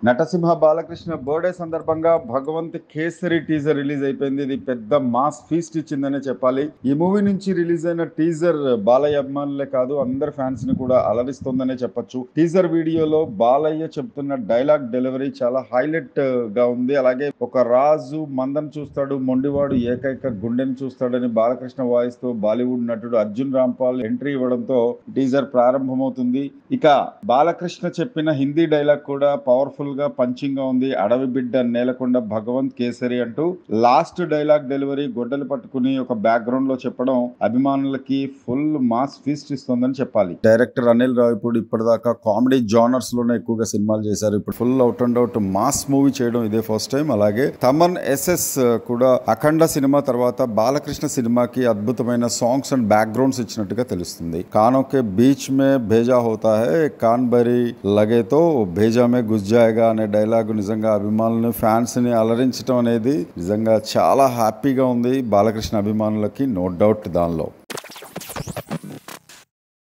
నటసింహ Balakrishna birthday సందర్భంగా Bhagavanth kesari teaser release అయిపోయింది. ఇది పెద్ద మాస్ ఫీస్ట్ ఇచ్చిందనే చెప్పాలి. ఈ మూవీ నుంచి రిలీజ్ అయిన టీజర్ బాలయ్య అభిమానులే కాదు అందరు ఫ్యాన్స్ ని కూడా అలరిస్తుందనే చెప్పొచ్చు. టీజర్ వీడియోలో బాలయ్య చెప్తున్న డైలాగ్ డెలివరీ చాలా హైలైట్ గా ఉంది. అలాగే ఒక రాజు మందం చూస్తాడు, మొండివాడు ఏకైక గుండెని చూస్తాడని బాలకృష్ణ వాయిస్ తో బాలీవుడ్ నటుడు అర్జున్ రాంపాల్ ఎంట్రీ ఇవ్వడంతో టీజర్ ప్రారంభమవుతుంది. ఇక బాలకృష్ణ చెప్పిన హిందీ డైలాగ్ కూడా పవర్ఫుల్ గా పంచింగ్ గా ఉంది. అడవి బిడ్డ నేలకొండ భగవంత్ కేసరి అంటూ లాస్ట్ డైలాగ్ డెలివరీ గొడ్డలు పట్టుకుని ఒక బ్యాక్గ్రౌండ్ లో చెప్పడం అభిమానులకి ఫుల్ మాస్ ఫీస్ట్ ఇస్తుందని చెప్పాలి. డైరెక్టర్ అనిల్ రావిపూడి ఇప్పటిదాకా కామెడీ జానర్స్ లోనే ఎక్కువగా సినిమాలు చేశారు. ఇప్పుడు full out and out mass movie చేయడం ఇదే ఫస్ట్ టైం. అలాగే తమన్ ఎస్ఎస్ కూడా అఖండ సినిమా తర్వాత బాలకృష్ణ సినిమాకి అద్భుతమైన సాంగ్స్ అండ్ బ్యాక్గ్రౌండ్స్ ఇచ్చినట్టుగా తెలుస్తుంది. కానోకే బీచ్ మే భేజా హోతా హై కాన్ బరి లగేతో భేజా మే గుజ్ జాయేగా అనే డైలాగ్ నిజంగా అభిమానులను ఫ్యాన్స్ ని అలరించడం అనేది నిజంగా చాలా హ్యాపీగా ఉంది బాలకృష్ణ అభిమానులకి, నో డౌట్ దానిలో.